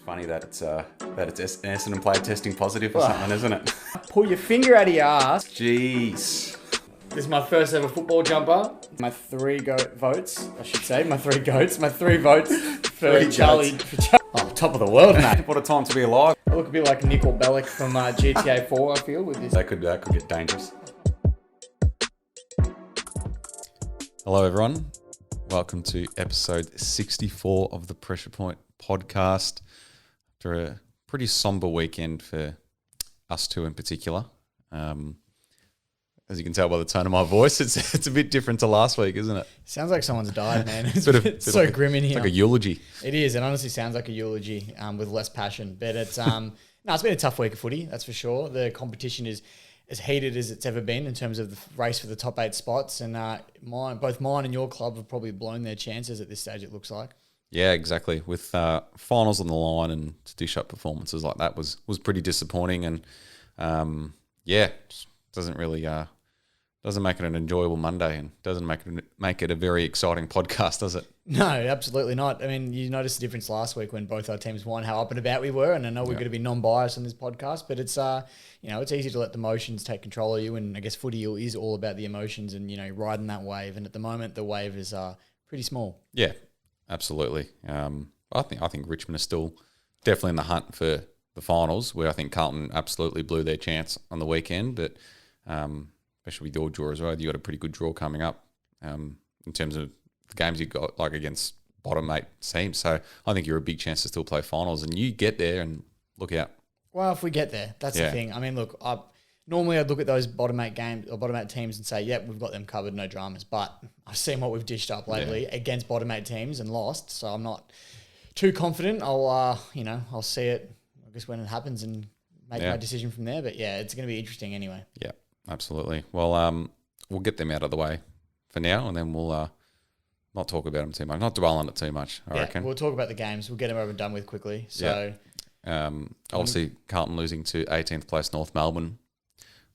funny that it's Essendon player testing positive or something, isn't it? Pull your finger out of your ass. Jeez. This is my first ever football jumper. My three votes, I should say. My three goats. My three votes for Charlie. Oh, top of the world, mate. What a time to be alive. I look a bit like Nickel Bellic from GTA 4, I feel, with this. That could get dangerous. Hello, everyone. Welcome to episode 64 of the Pressure Point podcast. After a pretty somber weekend for us two in particular. As you can tell by the tone of my voice, it's a bit different to last week, isn't it? Sounds like someone's died, man. It's bit so like grim in here. It's like a eulogy. It is. It honestly sounds like a eulogy with less passion. But it's no, it's been a tough week of footy, that's for sure. The competition is as heated as it's ever been in terms of the race for the top 8 spots. And both mine and your club have probably blown their chances at this stage, it looks like. Yeah, exactly. With finals on the line and to dish up performances like that was pretty disappointing. And just doesn't really doesn't make it an enjoyable Monday, and doesn't make it a very exciting podcast, does it? No, absolutely not. I mean, you noticed the difference last week when both our teams won, how up and about we were. And I know we're going to be non-biased on this podcast, but it's it's easy to let the emotions take control of you. And I guess footy is all about the emotions and riding that wave. And at the moment, the wave is pretty small. Yeah, absolutely. I think Richmond is still definitely in the hunt for the finals, where I think Carlton absolutely blew their chance on the weekend, but especially with your draw as well. You got a pretty good draw coming up in terms of the games you got like against bottom 8 teams. So I think you're a big chance to still play finals, and you get there and look out. Well, if we get there, that's the thing. I mean, look, normally I'd look at those bottom 8 games or bottom 8 teams and say, yep, we've got them covered, no dramas. But I've seen what we've dished up lately against bottom 8 teams and lost. So I'm not too confident. I'll see it, I guess, when it happens and make my decision from there. But yeah, it's going to be interesting anyway. Yeah. Absolutely. Well, we'll get them out of the way for now, and then we'll not talk about them too much, not dwell on it too much, I reckon. We'll talk about the games. We'll get them over and done with quickly. So, obviously, Carlton losing to 18th place North Melbourne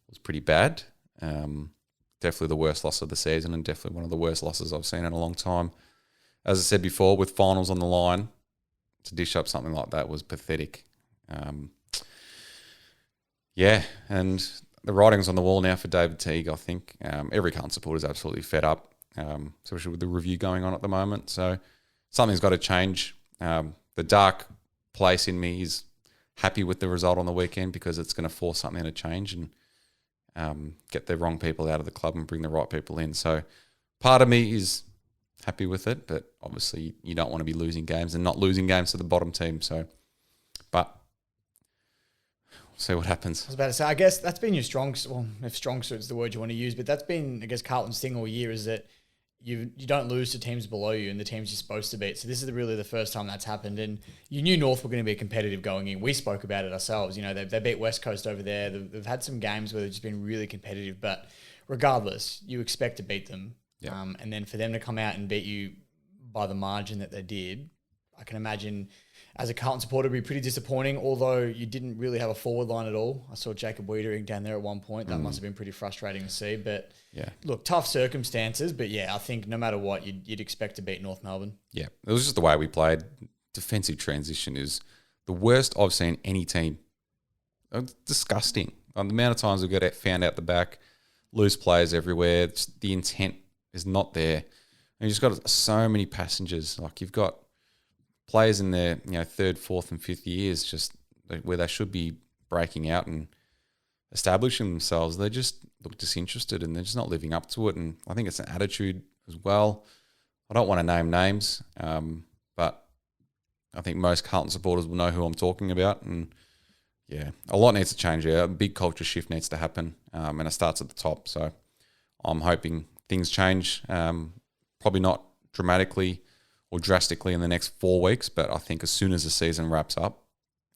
was pretty bad. Definitely the worst loss of the season, and definitely one of the worst losses I've seen in a long time. As I said before, with finals on the line, to dish up something like that was pathetic. And the writing's on the wall now for David Teague, I think. Every Carlton supporter is absolutely fed up, especially with the review going on at the moment. So something's got to change. The dark place in me is happy with the result on the weekend, because it's going to force something to change and get the wrong people out of the club and bring the right people in. So part of me is happy with it, but obviously you don't want to be losing games and not losing games to the bottom team. But see what happens. I was about to say, I guess that's been your strong suit's the word you want to use, but that's been, I guess, Carlton's thing all year, is that you don't lose to teams below you and the teams you're supposed to beat. So this is really the first time that's happened. And you knew North were going to be competitive going in. We spoke about it ourselves. They beat West Coast over there. They've had some games where they've just been really competitive, but regardless, you expect to beat them. Yep. And then for them to come out and beat you by the margin that they did, I can imagine as a Carlton supporter, it'd be pretty disappointing, although you didn't really have a forward line at all. I saw Jacob Wiedering down there at one point. That must have been pretty frustrating to see. But look, tough circumstances. But I think no matter what, you'd expect to beat North Melbourne. Yeah, it was just the way we played. Defensive transition is the worst I've seen any team. It's disgusting. The amount of times we got found out the back, loose players everywhere. The intent is not there. And you just got so many passengers. Like, you've got players in their 3rd, 4th and 5th years, just where they should be breaking out and establishing themselves. They just look disinterested and they're just not living up to it. And I think it's an attitude as well. I don't want to name names, but I think most Carlton supporters will know who I'm talking about. And a lot needs to change there. A big culture shift needs to happen, and it starts at the top. So I'm hoping things change, probably not dramatically or drastically in the next 4 weeks, but I think as soon as the season wraps up,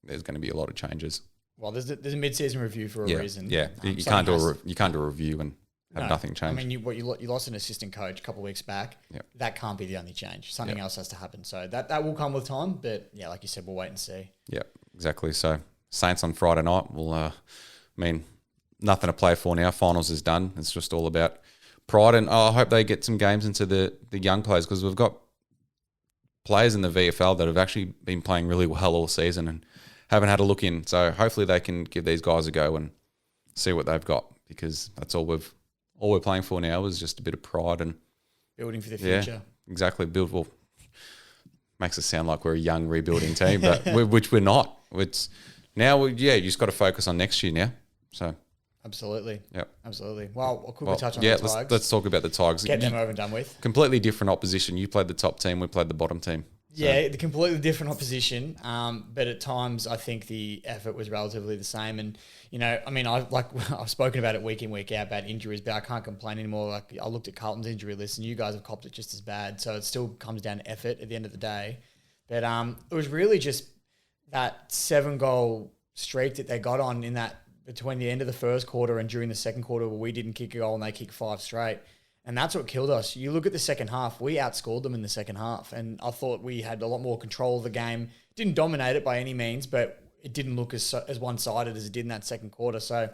there's going to be a lot of changes. Well, there's a mid-season review for a reason. Yeah, you can't do a review and have nothing change. I mean, you lost an assistant coach a couple of weeks back. Yep. That can't be the only change. Something else has to happen. So that will come with time. But like you said, we'll wait and see. Yeah, exactly. So Saints on Friday night. Nothing to play for now. Finals is done. It's just all about pride, and I hope they get some games into the young players, because we've got players in the VFL that have actually been playing really well all season and haven't had a look in. So hopefully they can give these guys a go and see what they've got, because that's all we're playing for now is just a bit of pride and building for the future. Yeah, exactly. Well, makes us sound like we're a young rebuilding team, but which we're not. It's now, you just got to focus on next year now. So absolutely, yep, absolutely. Well, we'll quickly touch on the Tigers. Let's talk about the Tigers. Get them over and done with. Completely different opposition. You played the top team. We played the bottom team. So. Yeah, the completely different opposition. But at times, I think the effort was relatively the same. And I mean, I've spoken about it week in, week out about injuries, but I can't complain anymore. Like, I looked at Carlton's injury list, and you guys have copped it just as bad. So it still comes down to effort at the end of the day. But it was really just that 7-goal streak that they got on in that between the end of the first quarter and during the second quarter, where we didn't kick a goal and they kicked 5 straight. And that's what killed us. You look at the second half, we outscored them in the second half. And I thought we had a lot more control of the game. Didn't dominate it by any means, but it didn't look as one-sided as it did in that second quarter. So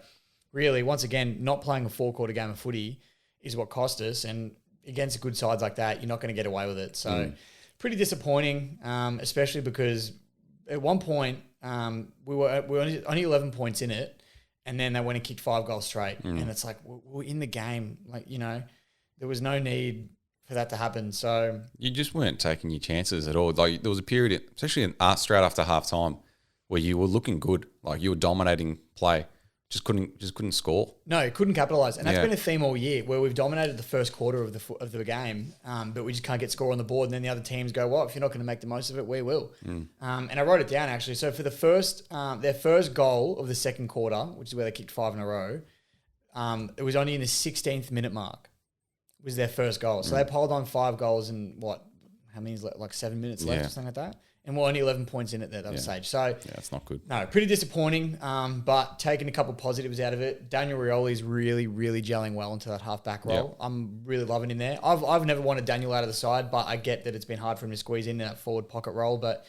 really, once again, not playing a 4-quarter game of footy is what cost us. And against good sides like that, you're not going to get away with it. So pretty disappointing, especially because at one point we were only 11 points in it. And then they went and kicked 5 goals straight. And it's like, we're in the game. Like, there was no need for that to happen. So you just weren't taking your chances at all. Like, there was a period, especially straight after half-time, where you were looking good. Like, you were dominating play. Just couldn't score. No, couldn't capitalise. And that's been a theme all year, where we've dominated the first quarter of the game, but we just can't get score on the board. And then the other teams go, well, if you're not going to make the most of it, we will. And I wrote it down, actually. So for the their first goal of the second quarter, which is where they kicked 5 in a row, it was only in the 16th minute mark, was their first goal. So they piled on 5 goals in how many is like 7 minutes left or something like that? And we're only 11 points in at that stage. So yeah, it's not good. No, pretty disappointing, but taking a couple of positives out of it. Daniel Rioli is really, really gelling well into that half-back role. Yep. I'm really loving him there. I've never wanted Daniel out of the side, but I get that it's been hard for him to squeeze in that forward pocket role. But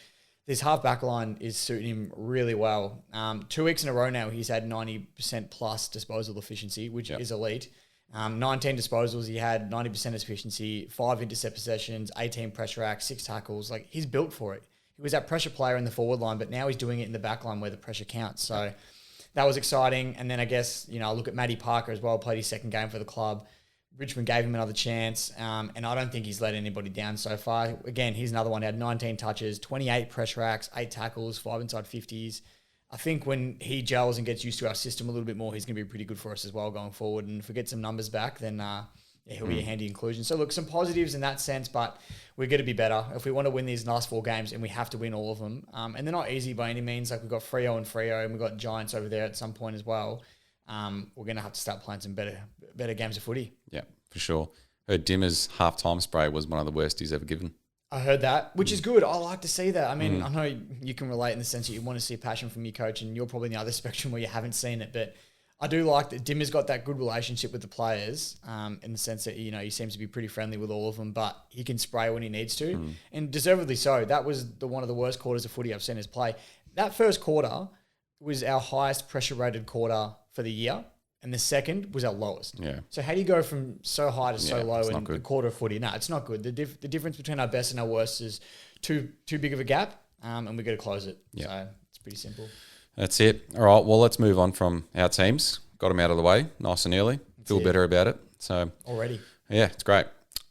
this half-back line is suiting him really well. 2 weeks in a row now, he's had 90% plus disposal efficiency, which is elite. 19 disposals, he had 90% efficiency, 5 intercept possessions, 18 pressure acts, 6 tackles. Like, he's built for it. He was that pressure player in the forward line, but now he's doing it in the back line where the pressure counts. So that was exciting. And then I guess, I look at Matty Parker as well, played his second game for the club. Richmond gave him another chance, and I don't think he's let anybody down so far. Again, he's another one. He had 19 touches, 28 pressure acts, 8 tackles, 5 inside 50s. I think when he gels and gets used to our system a little bit more, he's going to be pretty good for us as well going forward. And if we get some numbers back, then he'll be a handy inclusion. So look, some positives in that sense, but we're going to be better if we want to win these last 4 games, and we have to win all of them. And they're not easy by any means. Like, we've got Freo and Freo, and we've got Giants over there at some point as well. We're going to have to start playing some better games of footy. Yeah, for sure. Heard Dimmer's half-time spray was one of the worst he's ever given. I heard that, which is good. I like to see that. I mean, I know you can relate in the sense that you want to see passion from your coach, and you're probably in the other spectrum where you haven't seen it, but I do like that Dimmer's got that good relationship with the players, in the sense that, he seems to be pretty friendly with all of them, but he can spray when he needs to, and deservedly so. That was one of the worst quarters of footy I've seen us play. That first quarter was our highest pressure rated quarter for the year, and the second was our lowest. Yeah. So how do you go from so high to so low in a a quarter of footy? No, it's not good. The difference between our best and our worst is too big of a gap, and we've got to close it. Yeah. So it's pretty simple. That's it. All right, well, let's move on from our teams. Got them out of the way nice and early. Feel better about it. So already. Yeah, it's great.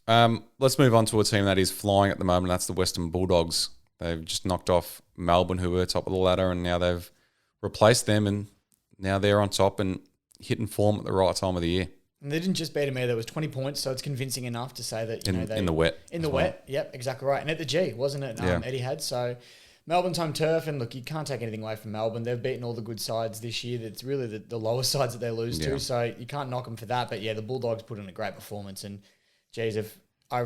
Let's move on to a team that is flying at the moment. That's the Western Bulldogs. They've just knocked off Melbourne, who were top of the ladder, and now they've replaced them, and now they're on top and hitting form at the right time of the year. And they didn't just beat them either. There was 20 points, so it's convincing enough to say that in the wet. In the wet, yep, exactly right. And at the G, wasn't it? Eddie had. So Melbourne's home turf, and look, you can't take anything away from Melbourne. They've beaten all the good sides this year. It's really the lower sides that they lose to, so you can't knock them for that. But yeah, the Bulldogs put in a great performance, and geez,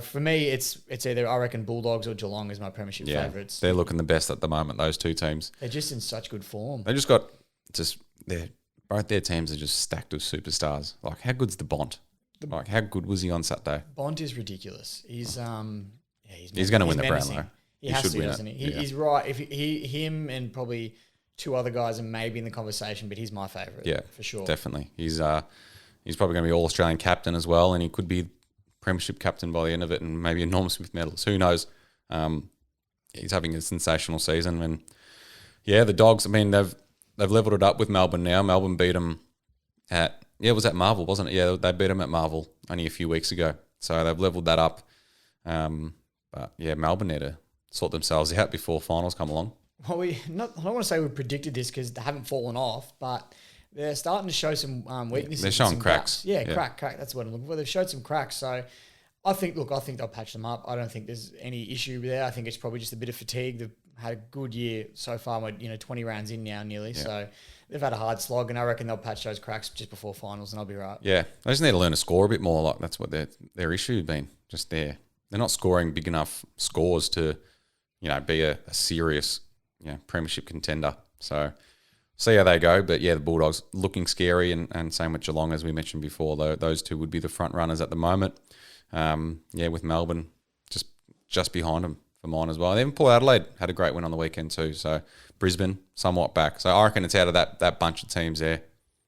for me, it's either, I reckon, Bulldogs or Geelong is my premiership favourites. They're looking the best at the moment, those two teams. They're just in such good form. They just both their teams are just stacked with superstars. Like, how good's the Bont? Like, how good was he on Saturday? Bont is ridiculous. He's going to win the Brownlow. He has to, doesn't he? He's right. If him and probably 2 other guys are maybe in the conversation, but he's my favourite. Yeah, for sure. Definitely. He's probably going to be All-Australian captain as well, and he could be premiership captain by the end of it, and maybe a Norm Smith medalist. Who knows? he's having a sensational season. And yeah, the Dogs. I mean, they've leveled it up with Melbourne now. Melbourne beat them it was at Marvel, wasn't it? Yeah, they beat them at Marvel only a few weeks ago. So they've leveled that up. But yeah, Melbourne need to sort themselves out before finals come along. Well, I don't want to say we predicted this because they haven't fallen off, but they're starting to show some weaknesses. They're showing some cracks. Yeah, crack. That's what I'm looking for. They've showed some cracks. So I think they'll patch them up. I don't think there's any issue there. I think it's probably just a bit of fatigue. They've had a good year so far. We're 20 rounds in now nearly. Yeah. So they've had a hard slog, and I reckon they'll patch those cracks just before finals, and I'll be right. Yeah, they just need to learn to score a bit more. Like that's what their issue has been. Just they're not scoring big enough scores to, be a serious, premiership contender. So see how they go. But yeah, the Bulldogs looking scary, and same with Geelong as we mentioned before. Those two would be the front runners at the moment. With Melbourne just behind them for mine as well. And even Port Adelaide had a great win on the weekend too. So Brisbane somewhat back. So I reckon it's out of that bunch of teams there.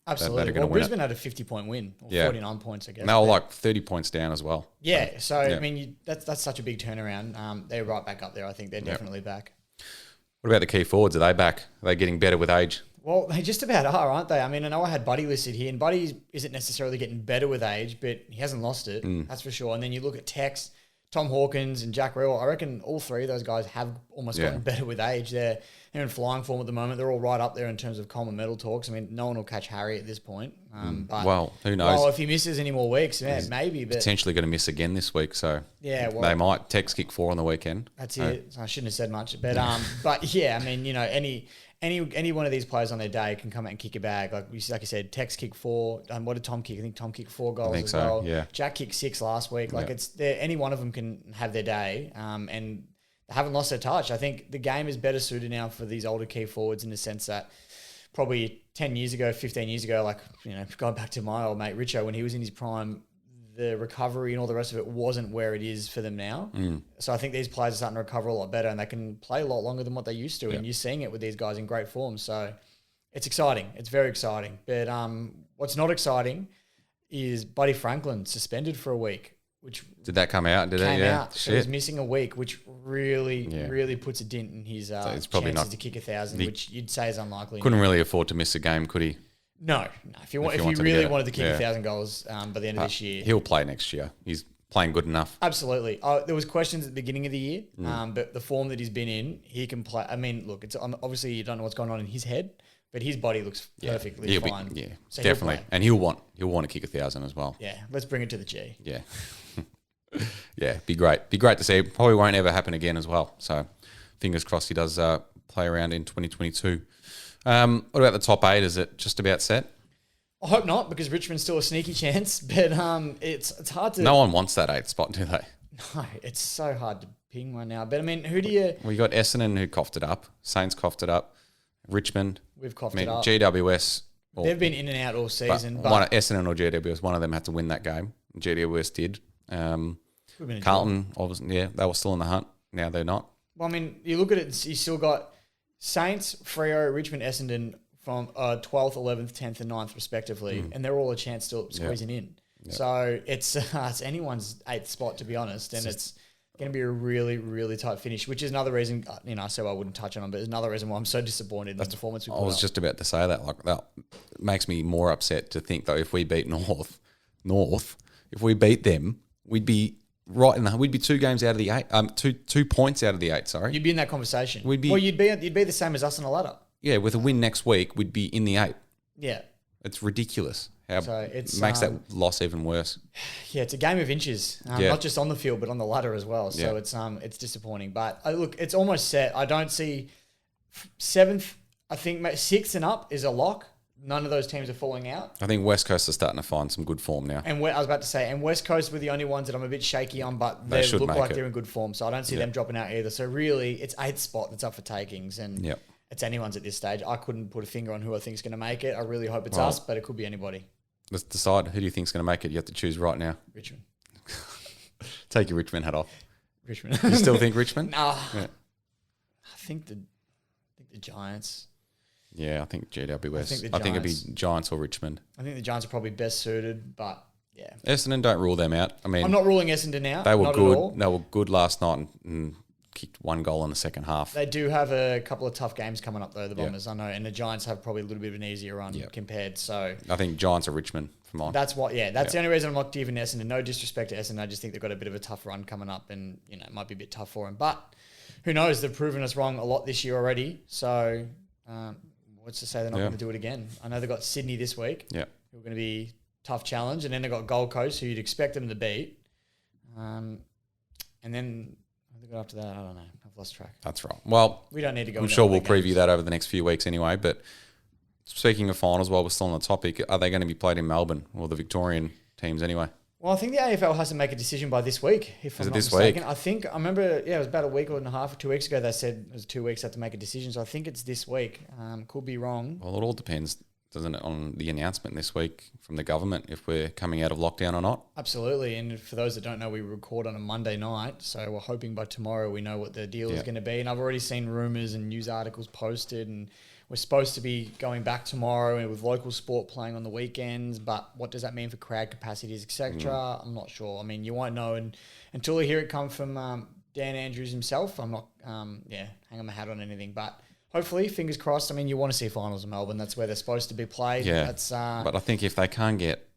Absolutely. Well, Brisbane had a 50-point win, or 49 points, I guess. And they were like 30 points down as well. Yeah. So I mean, that's such a big turnaround. They're right back up there. I think they're definitely back. What about the key forwards? Are they back? Are they getting better with age? Well, they just about are, aren't they? I mean, I know I had Buddy listed here, and Buddy isn't necessarily getting better with age, but he hasn't lost it. That's for sure. And then you look at Tex, Tom Hawkins, and Jack Rewell. I reckon all three of those guys have almost gotten better with age. They're in flying form at the moment. They're all right up there in terms of Coleman medal talks. I mean, no one will catch Harry at this point. But well, who knows? Well, if he misses any more weeks, maybe. But potentially going to miss again this week. So they might. Tex kick 4 on the weekend. That's it. I shouldn't have said much, but yeah, I mean, any one of these players on their day can come out and kick a bag. Like you said, Tex kicked 4. What did Tom kick? I think Tom kicked 4 goals as well. Yeah. Jack kicked 6 last week. Like any one of them can have their day. And they haven't lost their touch. I think the game is better suited now for these older key forwards in the sense that probably 10 years ago, 15 years ago, going back to my old mate Richo, when he was in his prime, the recovery and all the rest of it wasn't where it is for them now. So I think these players are starting to recover a lot better, and they can play a lot longer than what they used to. And you're seeing it with these guys in great form. So it's exciting. It's very exciting. But what's not exciting is Buddy Franklin suspended for a week. Which did that come out? Came out. So he was missing a week, which really puts a dent in his chances to kick 1,000, which you'd say is unlikely. Couldn't really afford to miss a game, could he? No. If you really wanted to kick 1,000 goals by the end of this year, he'll play next year. He's playing good enough. Absolutely. There was questions at the beginning of the year, but the form that he's been in, he can play. I mean, look, it's obviously you don't know what's going on in his head, but his body looks perfectly fine. So definitely, and he'll want to kick 1,000 as well. Yeah, let's bring it to the G. Yeah. Yeah, be great. Be great to see. Probably won't ever happen again as well. So fingers crossed he does play around in 2022. What about the top 8? Is it just about set? I hope not, because Richmond's still a sneaky chance. But it's hard to... No one wants that 8th spot, do they? No, it's so hard to ping right now. But I mean, who do you... Well, you got Essendon who coughed it up. Saints coughed it up. Richmond. We've coughed it up. GWS... They've been in and out all season. But Essendon or GWS, one of them had to win that game. GWS did. Carlton, obviously, they were still in the hunt. Now they're not. Well, I mean, you look at it, you still got Saints, Freo, Richmond, Essendon from 12th, 11th, 10th and 9th respectively, and they're all a chance still squeezing in. Yep. So it's anyone's 8th spot, to be honest, and it's going to be a really, really tight finish, which is another reason, I said I wouldn't touch on them, but it's another reason why I'm so disappointed in the performance we put up. I was just about to say that. Like, that makes me more upset to think, though, if we beat North, if we beat them, we'd be right we'd be 2 games out of the 8. 2 points out of the 8. Sorry, you'd be in that conversation. You'd be the same as us on the ladder. Yeah, with a win next week, we'd be in the 8. Yeah, it's ridiculous. It makes that loss even worse. Yeah, it's a game of inches, not just on the field, but on the ladder as well. So it's disappointing. But look, it's almost set. I don't see 7th. I think 6th and up is a lock. None of those teams are falling out. I think West Coast are starting to find some good form now. And I was about to say, and West Coast were the only ones that I'm a bit shaky on, but they look like they're in good form. So I don't see them dropping out either. So really, it's 8th spot that's up for takings. And it's anyone's at this stage. I couldn't put a finger on who I think is going to make it. I really hope it's us, but it could be anybody. Let's decide. Who do you think is going to make it? You have to choose right now. Richmond. Take your Richmond hat off. Richmond. You still think Richmond? Nah. Yeah. I think the Giants. Yeah, I think GWS. I think it'd be Giants or Richmond. I think the Giants are probably best suited, but yeah. Essendon, don't rule them out. I mean, I'm not ruling Essendon out. They were good. They were good last night and kicked 1 goal in the second half. They do have a couple of tough games coming up though, the Bombers, I know, and the Giants have probably a little bit of an easier run compared. So I think Giants are Richmond for mine. that's what. Yeah, that's the only reason I'm not giving Essendon. No disrespect to Essendon, I just think they've got a bit of a tough run coming up, and it might be a bit tough for them. But who knows? They've proven us wrong a lot this year already. So what's to say they're not going to do it again? I know they've got Sydney this week. Yeah, who are going to be tough challenge, and then they've got Gold Coast, who you'd expect them to beat. And then they got after that. I don't know. I've lost track. that's right. Well, We don't need to go. I'm into sure all we'll the preview games. that over the next few weeks anyway. But speaking of finals, while we're still on the topic, are they going to be played in Melbourne or the Victorian teams anyway? Well, I think the AFL has to make a decision by this week, if I'm not mistaken. I remember, it was about a week and a half or 2 weeks ago, they said it was 2 weeks they had to make a decision. So I think it's this week. Could be wrong. Well, it all depends, doesn't it, on the announcement this week from the government, if we're coming out of lockdown or not. Absolutely. And for those that don't know, we record on a Monday night. So we're hoping by tomorrow we know what the deal is going to be. And I've already seen rumours and news articles posted, and we're supposed to be going back tomorrow and with local sport playing on the weekends. But what does that mean for crowd capacities, etc.? I'm not sure. I mean, you won't know until you hear it come from Dan Andrews himself. I'm not, hanging my hat on anything. But hopefully, fingers crossed. I mean, you want to see finals in Melbourne. That's where they're supposed to be played. Yeah, but I think if they can't get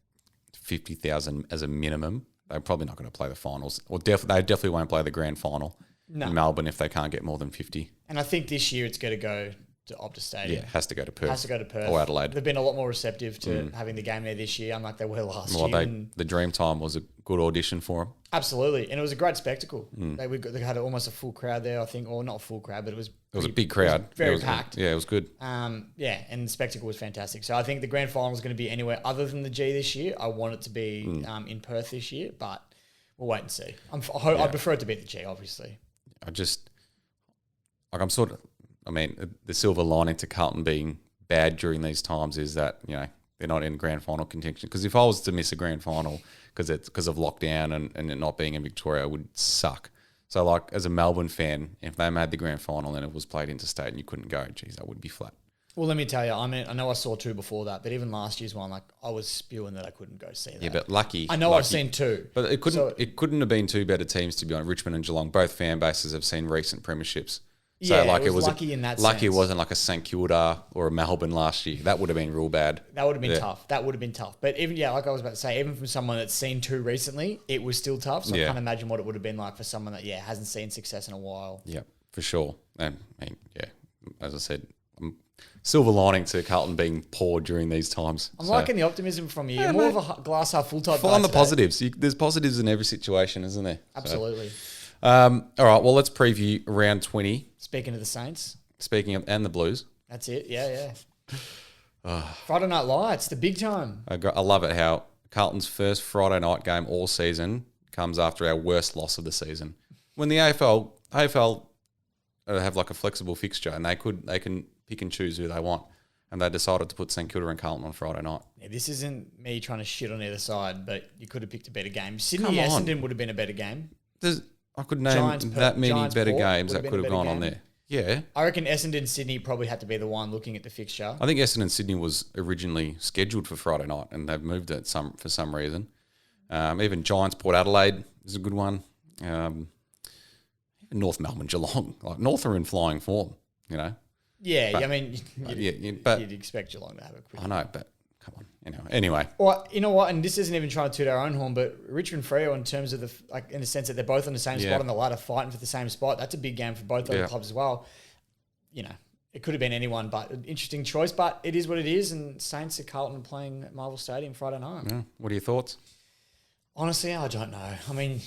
50,000 as a minimum, they're probably not going to play the finals. Or they definitely won't play the grand final in Melbourne if they can't get more than 50. And I think this year it's going to go to Optus Stadium. Yeah, it has to go to Perth. Has to go to Perth. Or Adelaide. They've been a lot more receptive to having the game there this year, unlike they were last year. The Dreamtime was a good audition for them. Absolutely. And it was a great spectacle. They had almost a full crowd there, I think. Or not a full crowd, but it was... It was a big crowd. Very packed. Yeah, it was good. And the spectacle was fantastic. So I think the grand final is going to be anywhere other than the G this year. I want it to be in Perth this year, but we'll wait and see. I prefer it to be the G, obviously. The silver lining to Carlton being bad during these times is that, they're not in grand final contention. Because if I was to miss a grand final because of lockdown and it not being in Victoria, it would suck. So, as a Melbourne fan, if they made the grand final and it was played interstate and you couldn't go, geez, that would be flat. Well, let me tell you, I know I saw 2 before that, but even last year's one, I was spewing that I couldn't go see that. Yeah, but lucky. I've seen 2. But it couldn't have been 2 better teams, to be honest. Richmond and Geelong, both fan bases have seen recent premierships. So it was lucky in that sense. Lucky it wasn't like a St Kilda or a Melbourne last year. That would have been real bad. That would have been tough. That would have been tough. But even, like I was about to say, even from someone that's seen 2 recently, it was still tough. So I can't imagine what it would have been like for someone that, hasn't seen success in a while. Yeah, for sure. As I said, silver lining to Carlton being poor during these times. I'm liking the optimism from you. You're more of a glass half full type guy. Find the positives. There's positives in every situation, isn't there? Absolutely. All right, well, let's preview round 20. Speaking of the Saints. And the Blues. That's it, yeah. Friday Night Lights, the big time. I love it how Carlton's first Friday night game all season comes after our worst loss of the season. When the AFL have like a flexible fixture and they can pick and choose who they want, and they decided to put St Kilda and Carlton on Friday night. Yeah, this isn't me trying to shit on either side, but you could have picked a better game. Sydney Essendon would have been a better game. I could name that many better games that could have gone on there. Yeah. I reckon Essendon Sydney probably had to be the one looking at the fixture. I think Essendon Sydney was originally scheduled for Friday night and they've moved it for some reason. Even Giants Port Adelaide is a good one. Even North Melbourne Geelong. North are in flying form, Yeah, but you'd expect Geelong to have a quick. I know, but come on. Anyway. Well, you know what? And this isn't even trying to toot our own horn, but Richmond Freo, in terms of in the sense that they're both on the same spot on the ladder, fighting for the same spot. That's a big game for both those clubs as well. It could have been anyone, but an interesting choice. But it is what it is. And Saints at Carlton playing at Marvel Stadium Friday night. Yeah. What are your thoughts? Honestly, I don't know. I mean,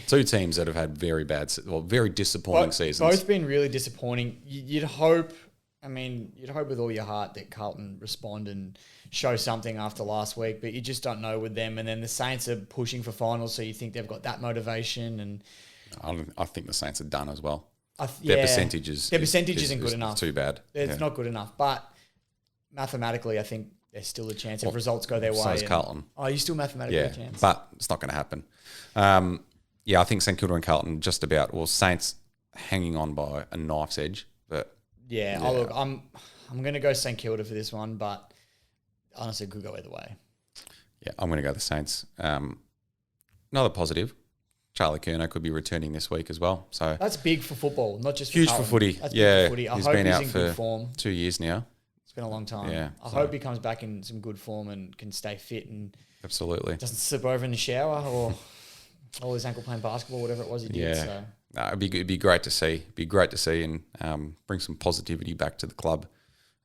2 teams that have had very disappointing seasons. Both been really disappointing. You'd hope with all your heart that Carlton respond and show something after last week, but you just don't know with them. And then the Saints are pushing for finals, so you think they've got that motivation. And I think the Saints are done as well. Their percentage isn't good enough. Too bad. It's not good enough. But mathematically, I think there's still a chance if results go their way. So is Carlton. Oh, you still mathematically a chance? But it's not going to happen. I think St Kilda and Carlton Saints hanging on by a knife's edge. But look, I'm going to go St Kilda for this one, but honestly, it could go either way. Yeah, I'm going to go the Saints. Another positive, Charlie Curnow could be returning this week as well. So That's big for football, not just for huge for Carlton. footy. That's Yeah, big for footy. I he's hope been he's out in for good form. 2 years now. It's been a long time. Yeah, I so- hope he comes back in some good form and can stay fit and Absolutely. doesn't slip over in the shower or all his ankle playing basketball, whatever it was he did. Yeah. So. No, it'd be great to see. And bring some positivity back to the club.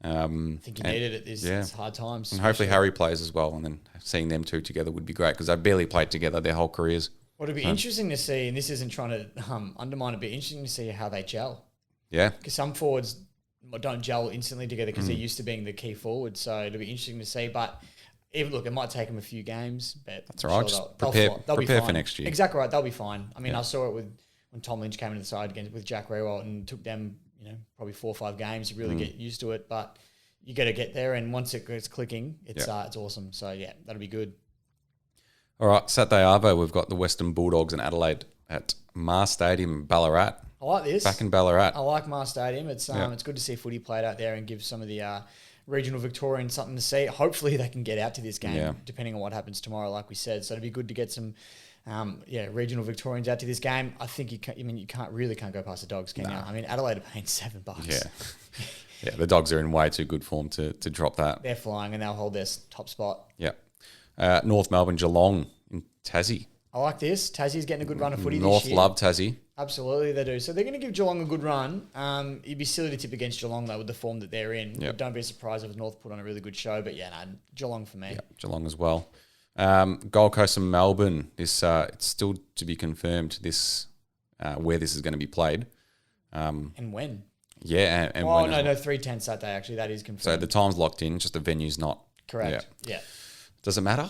I think he needed it. It's hard times. And hopefully Harry plays as well. And then seeing them two together would be great because they've barely played together their whole careers. Well, it'd be interesting to see, and this isn't trying to undermine, it'd be interesting to see how they gel. Yeah. Because some forwards don't gel instantly together because they're used to being the key forward. So it'll be interesting to see. But even look, it might take them a few games, but That's all right. Just prepare be fine. for next year. Exactly right. They'll be fine. I mean, I saw it when Tom Lynch came into the side with Jack Rewalt and took them, probably 4 or 5 games to really get used to it. But you got to get there, and once it gets clicking, it's awesome. So yeah, that'll be good. All right, Saturday Arvo, we've got the Western Bulldogs in Adelaide at Mars Stadium, Ballarat. I like this. Back in Ballarat. I like Mars Stadium. It's good to see footy played out there and give some of the regional Victorians something to see. Hopefully they can get out to this game, depending on what happens tomorrow, like we said. So it'd be good to get some regional Victorians out to this game. I think you can't go past the Dogs, can you? I mean, Adelaide are paying $7. Yeah. Yeah, the Dogs are in way too good form to drop that. They're flying and they'll hold their top spot. Yeah. North Melbourne, Geelong in Tassie. I like this. Tassie's getting a good run of footy North this year. love Tassie. Absolutely, they do. So they're going to give Geelong a good run. It'd be silly to tip against Geelong, though, with the form that they're in. Yep. Don't be surprised if North put on a really good show. But Geelong for me. Yeah, Geelong as well. Gold Coast and Melbourne. This it's still to be confirmed. This where this is going to be played. And when? Yeah, and Oh, when no, 3:10 Saturday, actually. That is confirmed. So the time's locked in, just the venue's not. Correct. Yeah. Does it matter?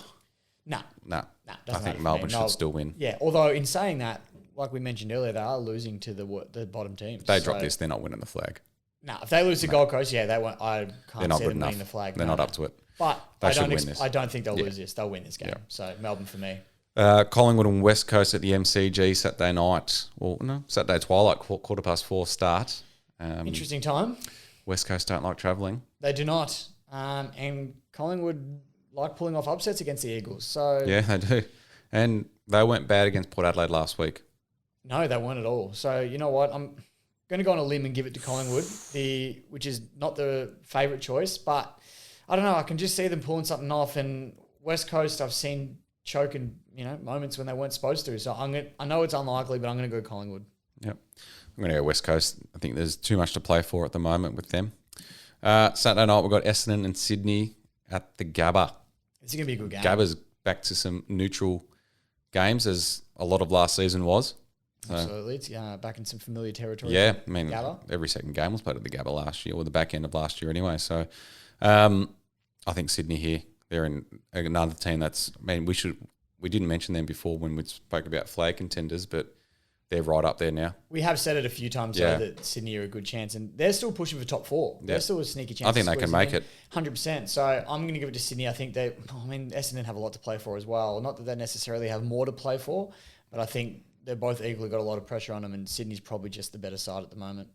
No. No. Doesn't I think matter Melbourne for me. should still win. Yeah, although in saying that, like we mentioned earlier, they are losing to the bottom teams. If they drop this, they're not winning the flag. No, if they lose to Gold Coast, they won't. I They're can't not see good them enough. winning the flag. They're not up to it. But They I should don't. win this. I don't think they'll lose this. They'll win this game. Yeah. So Melbourne for me. Collingwood and West Coast at the MCG Saturday night. Well, no, Saturday twilight, 4:15 start. Interesting time. West Coast don't like travelling. They do not. And Collingwood like pulling off upsets against the Eagles. So Yeah, they do. And they went bad against Port Adelaide last week. no, they weren't at all. So you know what? I'm going to go on a limb and give it to Collingwood, which is not the favourite choice, but I don't know. I can just see them pulling something off. And West Coast, I've seen choke in moments when they weren't supposed to. So I know it's unlikely, but I'm going to go Collingwood. Yep. I'm going to go West Coast. I think there's too much to play for at the moment with them. Saturday night, we've got Essendon and Sydney at the Gabba. It's going to be a good game. Gabba's back to some neutral games as a lot of last season was. So, Absolutely. It's back in some familiar territory. yeah, I mean, Gabba. every second game was played at the Gabba last year, or the back end of last year anyway. So I think Sydney here, they're in another team that's, we didn't mention them before when we spoke about flag contenders, but they're right up there now. We have said it a few times though, that Sydney are a good chance, and they're still pushing for top 4. They're still a sneaky chance. I think they can make it 100%. So I'm going to give it to Sydney. I think Essendon have a lot to play for as well. Not that they necessarily have more to play for, but I think they're both equally got a lot of pressure on them, and Sydney's probably just the better side at the moment.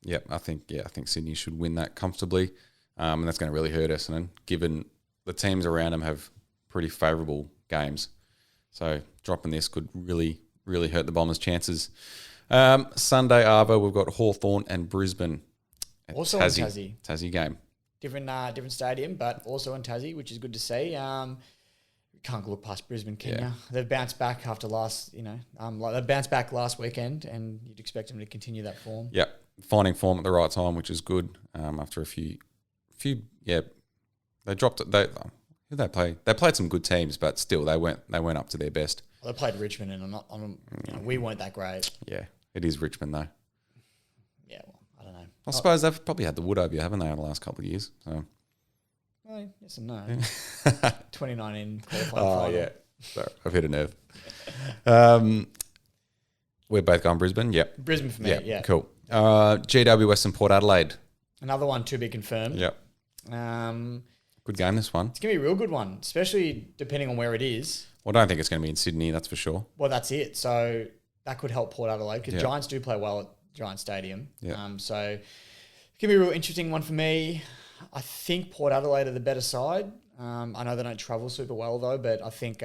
Yep. I think Sydney should win that comfortably, and that's going to really hurt Essendon, given the teams around them have pretty favourable games. So dropping this could really hurt the Bombers' chances. Sunday, Arvo, we've got Hawthorn and Brisbane. Also in Tassie. Tassie game. Different stadium, but also in Tassie, which is good to see. Can't look past Brisbane, can you? They've bounced back after they bounced back last weekend, and you'd expect them to continue that form. Yeah, finding form at the right time, which is good. After a few, they dropped it. Who they play? They played some good teams, but still, they weren't up to their best. Well, they played Richmond, and we weren't that great. Yeah, it is Richmond though. Yeah, well, I don't know. I suppose they've probably had the wood over you, haven't they, over the last couple of years? So. Well, yes and no. 2019 qualifying Oh, final. yeah. Sorry, I've hit a nerve. We're both going Brisbane. Yep. Brisbane for me, yeah. Cool. GW Western Port Adelaide. Another one to be confirmed. Yep. Good game, this one. It's going to be a real good one, especially depending on where it is. Well, I don't think it's going to be in Sydney, that's for sure. Well, that's it. So that could help Port Adelaide because Yep. Giants do play well at Giant Stadium. Yep. So it's going to be a real interesting one for me. I think Port Adelaide are the better side. I know they don't travel super well though, but I think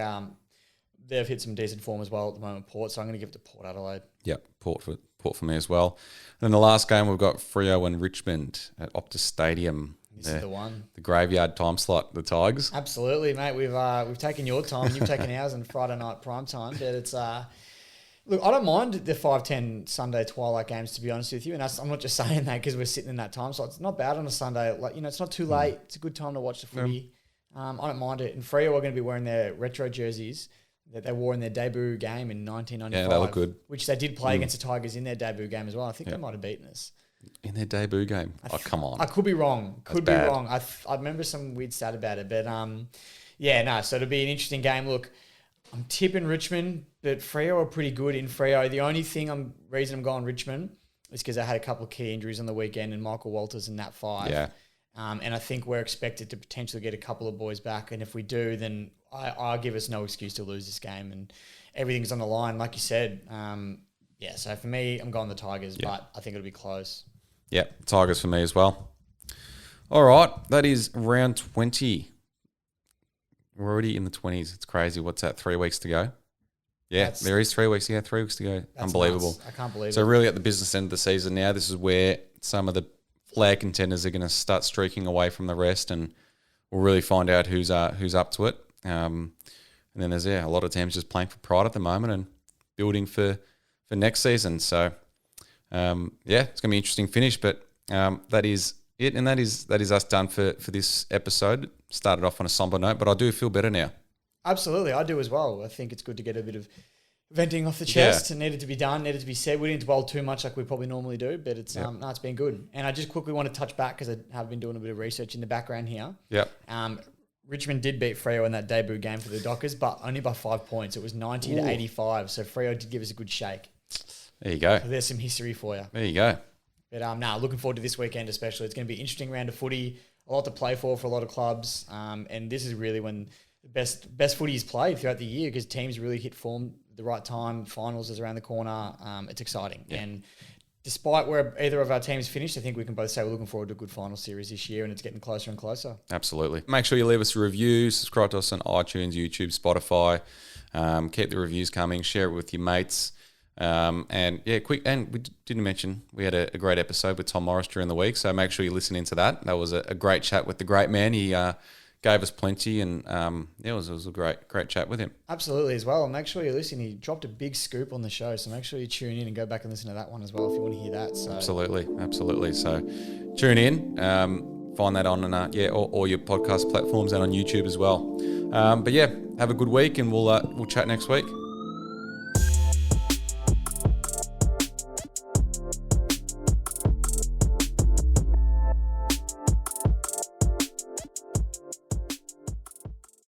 they've hit some decent form as well at the moment, Port. So I'm going to give it to Port Adelaide. Yep, Port for me as well. And then the last game, we've got Freo and Richmond at Optus Stadium. This is the one. The graveyard time slot, the Tigers. Absolutely, mate. We've taken your time, you've taken ours on Friday night prime time, but it's look, I don't mind the 5:10 Sunday twilight games, to be honest with you, and I'm not just saying that because we're sitting in that time slot. It's not bad on a Sunday. Like, you know, it's not too late. It's a good time to watch the footy. I don't mind it. And Freo are going to be wearing their retro jerseys that they wore in their debut game in 1995. Yeah, they look good. Which they did play against the Tigers in their debut game as well. I think they might have beaten us. In their debut game? Come on. I could be wrong. That's bad. Wrong. I remember some weird stat about it. But, so it'll be an interesting game. Look, I'm tipping Richmond, but Freo are pretty good in Freo. The only reason I'm going Richmond is because I had a couple of key injuries on the weekend and Michael Walters in that 5. Yeah. And I think we're expected to potentially get a couple of boys back. And if we do, then I give us no excuse to lose this game. And everything's on the line, like you said. So for me, I'm going the Tigers, but I think it'll be close. Yeah, Tigers for me as well. All right, that is round 20. We're already in the 20s. It's crazy. What's that, 3 weeks to go? Yeah, there is 3 weeks. Yeah, 3 weeks to go. Unbelievable. Nuts. I can't believe it. So really at the business end of the season now, this is where some of the flag contenders are going to start streaking away from the rest, and we'll really find out who's up to it. And then there's a lot of teams just playing for pride at the moment and building for next season. So it's going to be an interesting finish, but that is it, and that is us done for this episode. Started off on a somber note, but I do feel better now. Absolutely, I do as well. I think it's good to get a bit of venting off the chest. It needed to be done, needed to be said. We didn't dwell too much like we probably normally do, but it's it's been good. And I just quickly want to touch back because I have been doing a bit of research in the background here. Yep. Richmond did beat Freo in that debut game for the Dockers, but only by 5 points. It was 90 to 85, so Freo did give us a good shake. There you go. So there's some history for you. There you go. But looking forward to this weekend especially. It's going to be an interesting round of footy, a lot to play for a lot of clubs, and this is really when the best footy is played throughout the year because teams really hit form at the right time. Finals is around the corner. It's exciting. Yeah. And despite where either of our teams finished, I think we can both say we're looking forward to a good final series this year, and it's getting closer and closer. Absolutely. Make sure you leave us a review, subscribe to us on iTunes, YouTube, Spotify. Keep the reviews coming, share it with your mates. And we didn't mention we had a great episode with Tom Morris during the week, so make sure you listen into that. That was a great chat with the great man. He gave us plenty, and it was a great chat with him. Absolutely as well. And make sure you listen. He dropped a big scoop on the show, so make sure you tune in and go back and listen to that one as well if you want to hear that. So. Absolutely. So tune in. Find that on all your podcast platforms and on YouTube as well. Have a good week, and we'll chat next week.